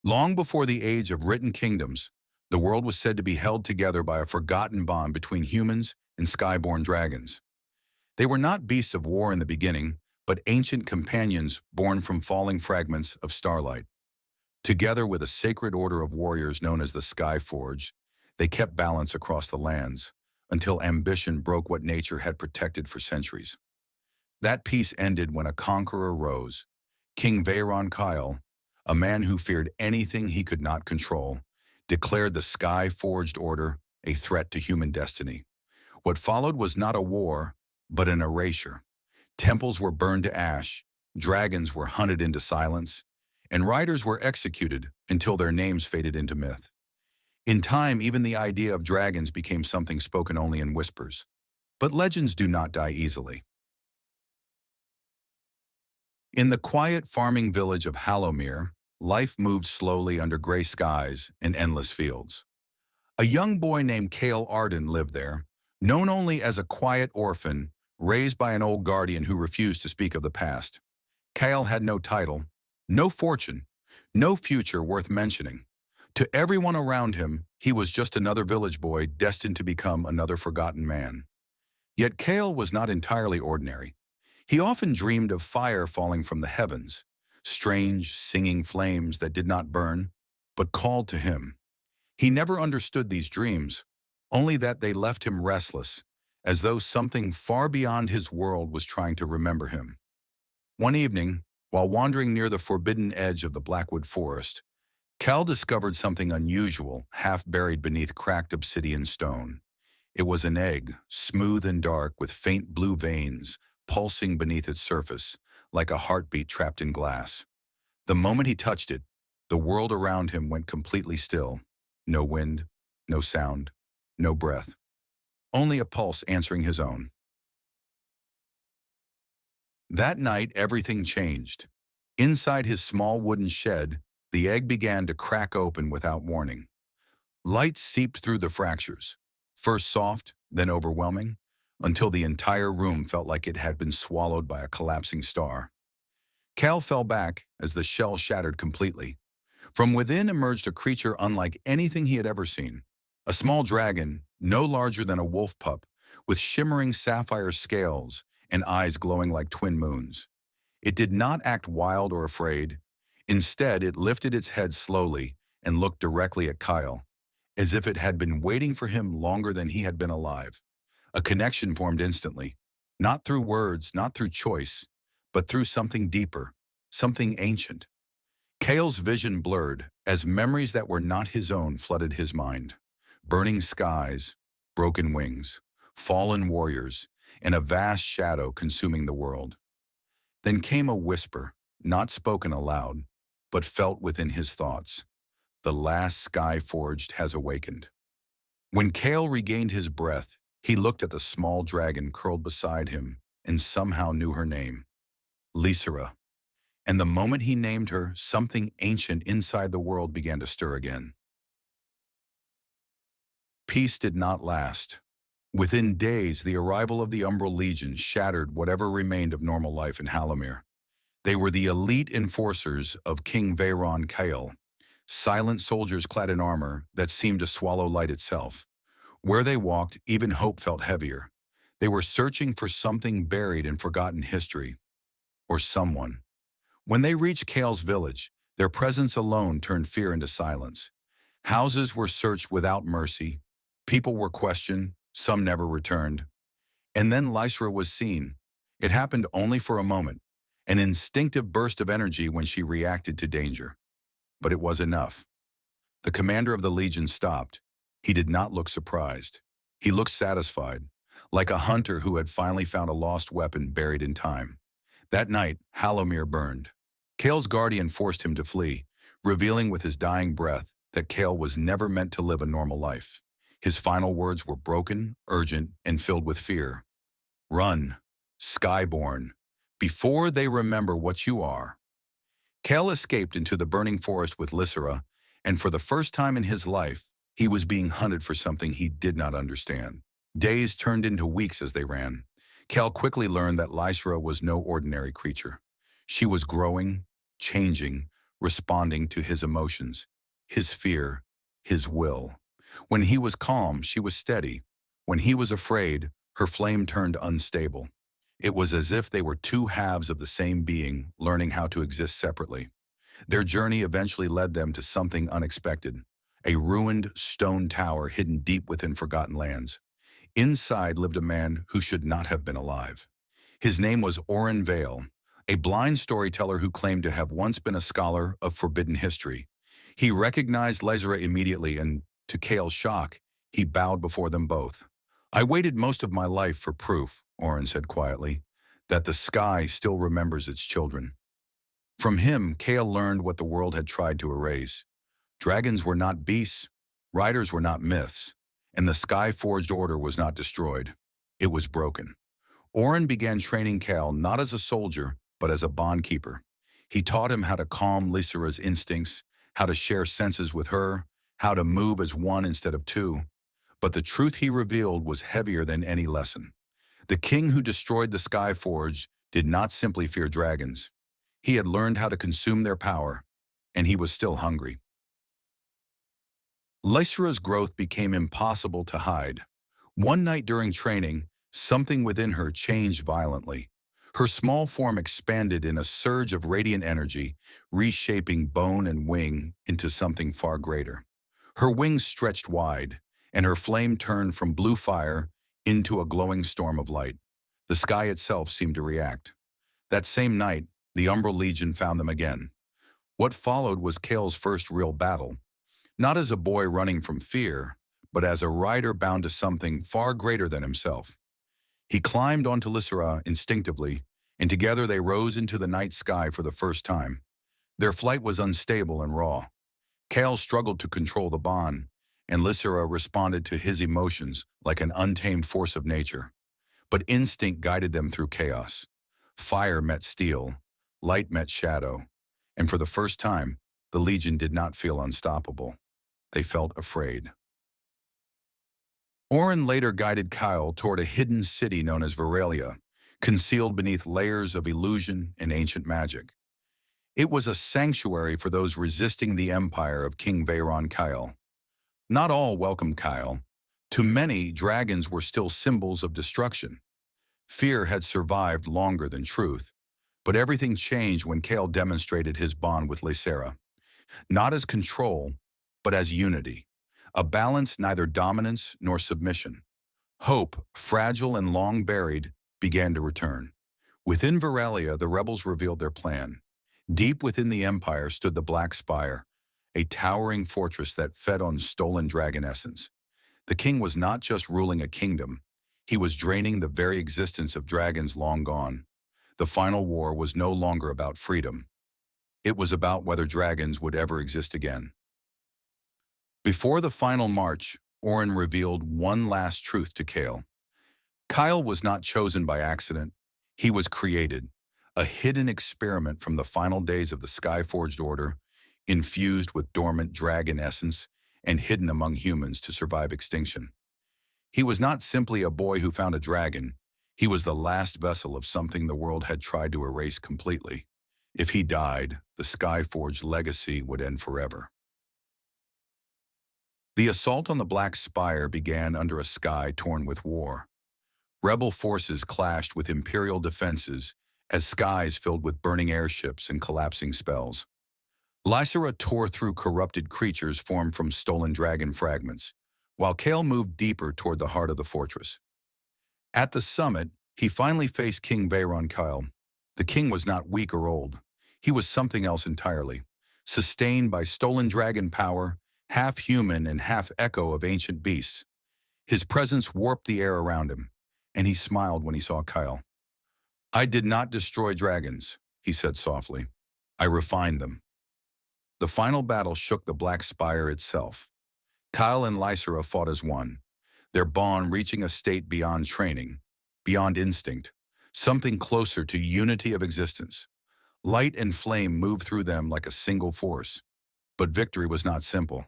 Long before the age of written kingdoms, the world was said to be held together by a forgotten bond between humans and skyborn dragons. They were not beasts of war in the beginning, but ancient companions born from falling fragments of starlight. Together with a sacred order of warriors known as the Skyforged, they kept balance across the lands until ambition broke what nature had protected for centuries. That peace ended when a conqueror rose, King Kael, a man who feared anything he could not control, declared the Sky-forged order a threat to human destiny. What followed was not a war, but an erasure. Temples were burned to ash, dragons were hunted into silence, and riders were executed until their names faded into myth. In time, even the idea of dragons became something spoken only in whispers. But legends do not die easily. In the quiet farming village of Hallowmere, life moved slowly under gray skies and endless fields. A young boy named Kael Arden lived there, known only as a quiet orphan, raised by an old guardian who refused to speak of the past. Kael had no title, no fortune, no future worth mentioning. To everyone around him, he was just another village boy destined to become another forgotten man. Yet Kael was not entirely ordinary. He often dreamed of fire falling from the heavens, strange, singing flames that did not burn, but called to him. He never understood these dreams, only that they left him restless, as though something far beyond his world was trying to remember him. One evening, while wandering near the forbidden edge of the Blackwood Forest, Cal discovered something unusual, half buried beneath cracked obsidian stone. It was an egg, smooth and dark, with faint blue veins pulsing beneath its surface, like a heartbeat trapped in glass. The moment he touched it, the world around him went completely still. No wind, no sound, no breath. Only a pulse answering his own. That night, everything changed. Inside his small wooden shed, the egg began to crack open without warning. Light seeped through the fractures, first soft, then overwhelming, until the entire room felt like it had been swallowed by a collapsing star. Cal fell back as the shell shattered completely. From within emerged a creature unlike anything he had ever seen. A small dragon, no larger than a wolf pup, with shimmering sapphire scales and eyes glowing like twin moons. It did not act wild or afraid. Instead, it lifted its head slowly and looked directly at Kyle, as if it had been waiting for him longer than he had been alive. A connection formed instantly, not through words, not through choice, but through something deeper, something ancient. Kale's vision blurred as memories that were not his own flooded his mind. Burning skies, broken wings, fallen warriors, and a vast shadow consuming the world. Then came a whisper, not spoken aloud, but felt within his thoughts. The last Skyforged has awakened. When Kael regained his breath, he looked at the small dragon curled beside him and somehow knew her name. Lysera. And the moment he named her, something ancient inside the world began to stir again. Peace did not last. Within days, the arrival of the Umbral Legion shattered whatever remained of normal life in Hallowmere. They were the elite enforcers of King Kael, silent soldiers clad in armor that seemed to swallow light itself. Where they walked, even hope felt heavier. They were searching for something buried in forgotten history, or someone. When they reached Kael's village, their presence alone turned fear into silence. Houses were searched without mercy. People were questioned. Some never returned. And then Lysera was seen. It happened only for a moment, an instinctive burst of energy when she reacted to danger. But it was enough. The commander of the Legion stopped. He did not look surprised. He looked satisfied, like a hunter who had finally found a lost weapon buried in time. That night, Hallowmere burned. Kael's guardian forced him to flee, revealing with his dying breath that Kael was never meant to live a normal life. His final words were broken, urgent, and filled with fear. Run, Skyborn, before they remember what you are. Kael escaped into the burning forest with Lysera, and for the first time in his life, he was being hunted for something he did not understand. Days turned into weeks as they ran. Kael quickly learned that Lysera was no ordinary creature. She was growing, changing, responding to his emotions, his fear, his will. When he was calm, she was steady. When he was afraid, her flame turned unstable. It was as if they were two halves of the same being, learning how to exist separately. Their journey eventually led them to something unexpected, a ruined stone tower hidden deep within forgotten lands. Inside lived a man who should not have been alive. His name was Oren Vale, a blind storyteller who claimed to have once been a scholar of forbidden history. He recognized Lysera immediately and, to Kael's shock, he bowed before them both. "I waited most of my life for proof," Oren said quietly, "that the sky still remembers its children." From him, Kael learned what the world had tried to erase. Dragons were not beasts, riders were not myths, and the Skyforged Order was not destroyed. It was broken. Oren began training Kael not as a soldier, but as a bondkeeper. He taught him how to calm Lysera's instincts, how to share senses with her, how to move as one instead of two. But the truth he revealed was heavier than any lesson. The king who destroyed the Skyforged did not simply fear dragons. He had learned how to consume their power, and he was still hungry. Lysera's growth became impossible to hide. One night during training, something within her changed violently. Her small form expanded in a surge of radiant energy, reshaping bone and wing into something far greater. Her wings stretched wide, and her flame turned from blue fire into a glowing storm of light. The sky itself seemed to react. That same night, the Umbral Legion found them again. What followed was Kael's first real battle, not as a boy running from fear, but as a rider bound to something far greater than himself. He climbed onto Lysera instinctively, and together they rose into the night sky for the first time. Their flight was unstable and raw. Kael struggled to control the bond, and Lysera responded to his emotions like an untamed force of nature. But instinct guided them through chaos. Fire met steel, light met shadow, and for the first time, the Legion did not feel unstoppable. They felt afraid. Oren later guided Kael toward a hidden city known as Veralia, concealed beneath layers of illusion and ancient magic. It was a sanctuary for those resisting the empire of King Veyron Kael. Not all welcomed Kael. To many, dragons were still symbols of destruction. Fear had survived longer than truth, but everything changed when Kael demonstrated his bond with Lysera, not as control, but as unity, a balance neither dominance nor submission. Hope, fragile and long buried, began to return. Within Veralia, the rebels revealed their plan. Deep within the empire stood the Black Spire, a towering fortress that fed on stolen dragon essence. The king was not just ruling a kingdom, he was draining the very existence of dragons long gone. The final war was no longer about freedom. It was about whether dragons would ever exist again. Before the final march, Oren revealed one last truth to Kael. Kael was not chosen by accident. He was created, a hidden experiment from the final days of the Skyforged Order, infused with dormant dragon essence and hidden among humans to survive extinction. He was not simply a boy who found a dragon. He was the last vessel of something the world had tried to erase completely. If he died, the Skyforged legacy would end forever. The assault on the Black Spire began under a sky torn with war. Rebel forces clashed with Imperial defenses as skies filled with burning airships and collapsing spells. Lysera tore through corrupted creatures formed from stolen dragon fragments, while Kael moved deeper toward the heart of the fortress. At the summit, he finally faced King Veyron Kael. The king was not weak or old. He was something else entirely, sustained by stolen dragon power, half human and half echo of ancient beasts. His presence warped the air around him, and he smiled when he saw Kael. "I did not destroy dragons," he said softly. "I refined them." The final battle shook the Black Spire itself. Kael and Lysera fought as one, their bond reaching a state beyond training, beyond instinct, something closer to unity of existence. Light and flame moved through them like a single force. But victory was not simple.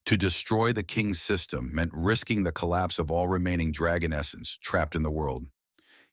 To destroy the king's system meant risking the collapse of all remaining dragon essence trapped in the world.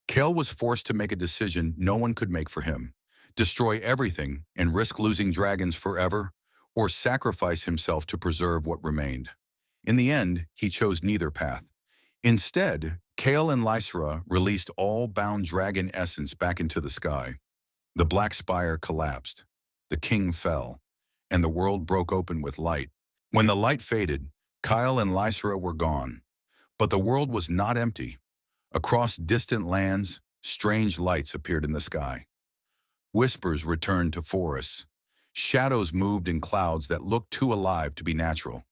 Kael was forced to make a decision no one could make for him, destroy everything and risk losing dragons forever, or sacrifice himself to preserve what remained. In the end, he chose neither path. Instead, Kael and Lysera released all bound dragon essence back into the sky. The black spire collapsed, the king fell, and the world broke open with light. When the light faded, Kael and Lysera were gone. But the world was not empty. Across distant lands, strange lights appeared in the sky. Whispers returned to forests. Shadows moved in clouds that looked too alive to be natural.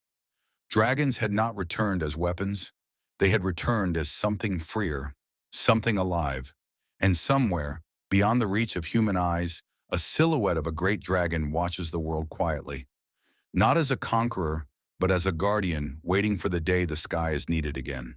Dragons had not returned as weapons. They had returned as something freer, something alive. And somewhere, beyond the reach of human eyes, a silhouette of a great dragon watches the world quietly. Not as a conqueror, but as a guardian waiting for the day the sky is needed again.